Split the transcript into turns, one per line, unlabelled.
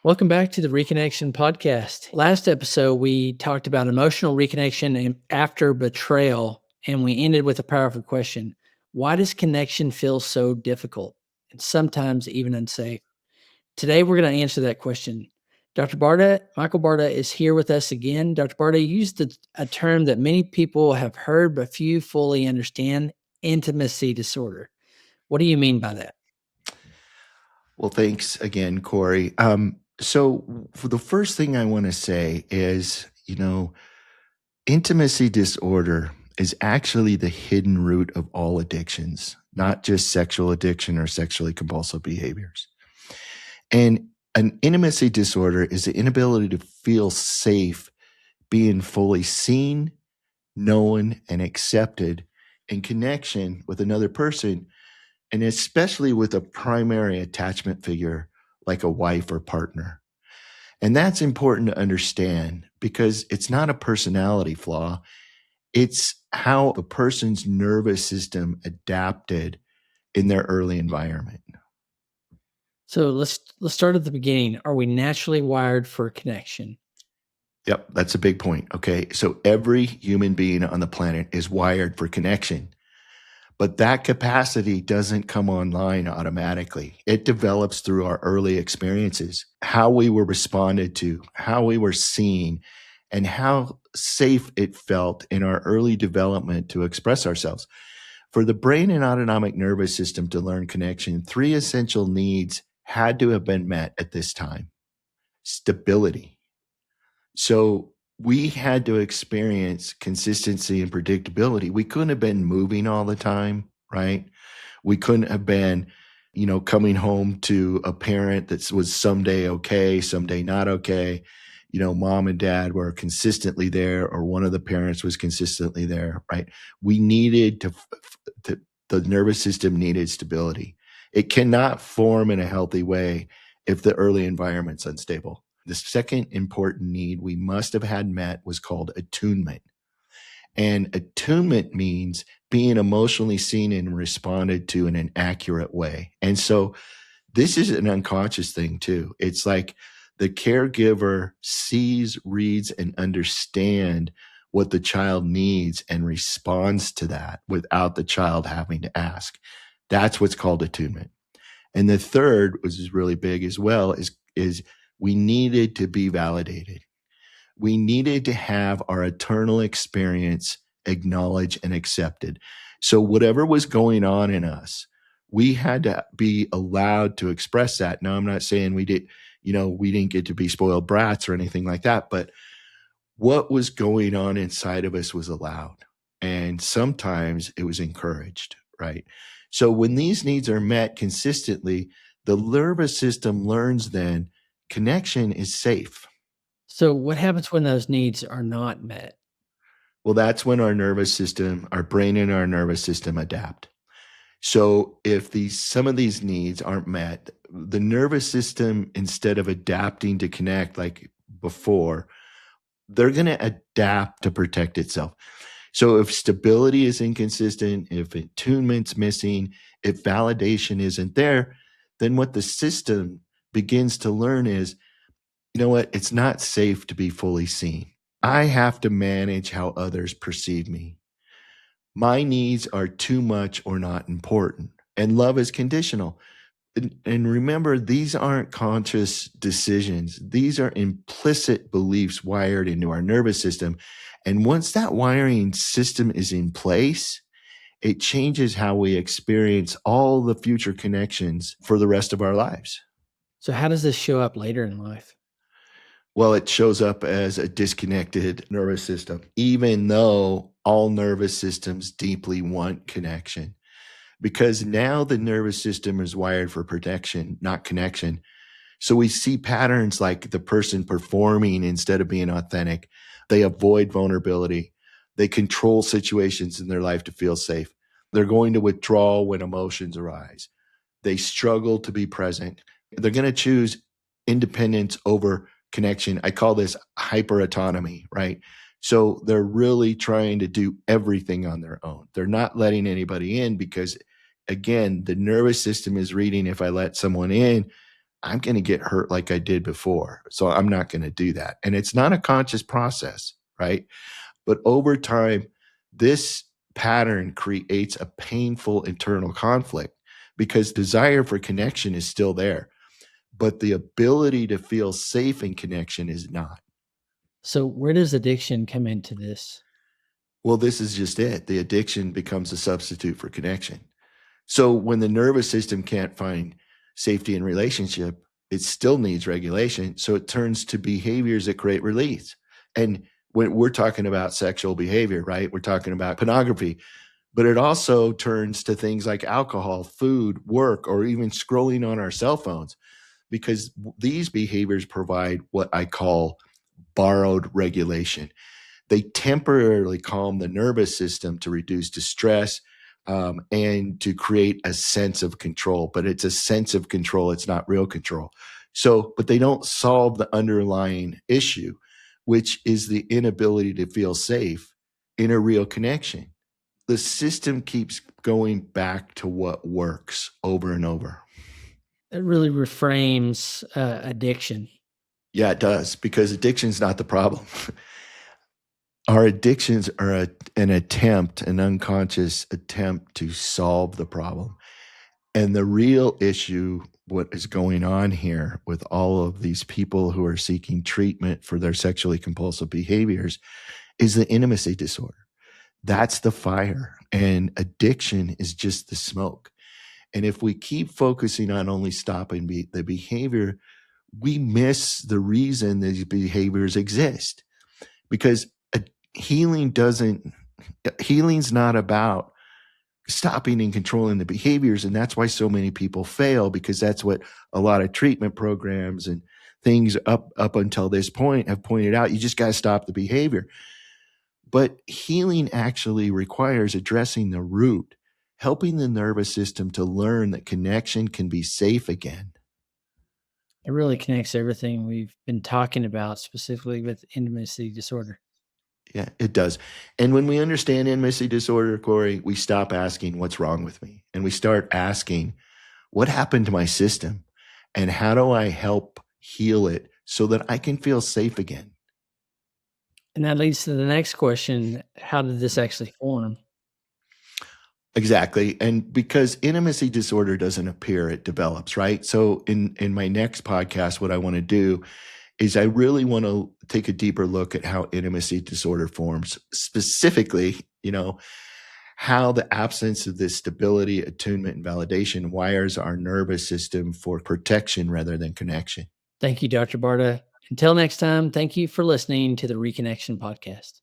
Welcome back to the Reconnection Podcast. Last episode, we talked about emotional reconnection after betrayal, and we ended with a powerful question. Why does connection feel so difficult and sometimes even unsafe? Today, we're going to answer that question. Dr. Barta, Michael Barta is here with us again. Dr. Barta used a term that many people have heard, but few fully understand, intimacy disorder. What do you mean by that?
Well, thanks again, Corey. So for the first thing I want to say is, intimacy disorder is actually the hidden root of all addictions, not just sexual addiction or sexually compulsive behaviors. And an intimacy disorder is the inability to feel safe being fully seen, known, and accepted in connection with another person, and especially with a primary attachment figure like a wife or partner. And that's important to understand because it's not a personality flaw. It's how a person's nervous system adapted in their early environment.
So let's start at the beginning. Are we naturally wired for connection?
Yep, that's a big point. Okay, so every human being on the planet is wired for connection. But that capacity doesn't come online automatically. It develops through our early experiences, how we were responded to, how we were seen, and how safe it felt in our early development to express ourselves. For the brain and autonomic nervous system to learn connection, three essential needs had to have been met at this time. Stability. So we had to experience consistency and predictability. We couldn't have been moving all the time, right? We couldn't have been, coming home to a parent that was someday okay, someday not okay. Mom and dad were consistently there, or one of the parents was consistently there, right? We needed the nervous system needed stability. It cannot form in a healthy way if the early environment's unstable. The second important need we must have had met was called attunement. And attunement means being emotionally seen and responded to in an accurate way. And so this is an unconscious thing too. It's like the caregiver sees, reads, and understands what the child needs and responds to that without the child having to ask. That's what's called attunement. And the third, which is really big as well, is we needed to be validated. We needed to have our eternal experience acknowledged and accepted. So whatever was going on in us, we had to be allowed to express that. Now, I'm not saying we didn't get to be spoiled brats or anything like that, but what was going on inside of us was allowed. And sometimes it was encouraged, right? So when these needs are met consistently, the nervous system learns then connection is safe.
So what happens when those needs are not met?
Well, that's when our nervous system, our brain and our nervous system adapt. So if some of these needs aren't met, the nervous system, instead of adapting to connect like before, they're going to adapt to protect itself. So if stability is inconsistent, if attunement's missing, if validation isn't there, then what the system begins to learn is, you know what? It's not safe to be fully seen. I have to manage how others perceive me. My needs are too much or not important. And love is conditional. And remember, these aren't conscious decisions. These are implicit beliefs wired into our nervous system. And once that wiring system is in place, it changes how we experience all the future connections for the rest of our lives.
So how does this show up later in life?
Well, it shows up as a disconnected nervous system, even though all nervous systems deeply want connection. Because now the nervous system is wired for protection, not connection. So we see patterns like the person performing instead of being authentic. They avoid vulnerability. They control situations in their life to feel safe. They're going to withdraw when emotions arise. They struggle to be present. They're going to choose independence over connection. I call this hyper autonomy, right? So they're really trying to do everything on their own. They're not letting anybody in because, again, the nervous system is reading, if I let someone in, I'm going to get hurt like I did before. So I'm not going to do that. And it's not a conscious process, right? But over time, this pattern creates a painful internal conflict because desire for connection is still there, but the ability to feel safe in connection is not.
So where does addiction come into this?
Well, this is just it. The addiction becomes a substitute for connection. So when the nervous system can't find safety in relationship, it still needs regulation. So it turns to behaviors that create release. And when we're talking about sexual behavior, right? We're talking about pornography, but it also turns to things like alcohol, food, work, or even scrolling on our cell phones, because these behaviors provide what I call borrowed regulation. They temporarily calm the nervous system to reduce distress and to create a sense of control. But it's a sense of control. It's not real control. So, but they don't solve the underlying issue, which is the inability to feel safe in a real connection. The system keeps going back to what works over and over.
It really reframes addiction.
Yeah, it does, because addiction's not the problem. Our addictions are an attempt, an unconscious attempt to solve the problem. And the real issue, what is going on here with all of these people who are seeking treatment for their sexually compulsive behaviors, is the intimacy disorder. That's the fire. And addiction is just the smoke. And if we keep focusing on only stopping the behavior, we miss the reason these behaviors exist. Because healing's not about stopping and controlling the behaviors. And that's why so many people fail, because that's what a lot of treatment programs and things up until this point have pointed out. You just got to stop the behavior. But healing actually requires addressing the root, helping the nervous system to learn that connection can be safe again.
It really connects everything we've been talking about, specifically with intimacy disorder.
Yeah, it does. And when we understand intimacy disorder, Corey, we stop asking what's wrong with me, and we start asking what happened to my system and how do I help heal it so that I can feel safe again.
And that leads to the next question. How did this actually form?
Exactly. And because intimacy disorder doesn't appear, it develops, right? So in my next podcast, what I want to do is I really want to take a deeper look at how intimacy disorder forms, specifically, how the absence of this stability, attunement, and validation wires our nervous system for protection rather than connection.
Thank you, Dr. Barta. Until next time, thank you for listening to the Reconnection Podcast.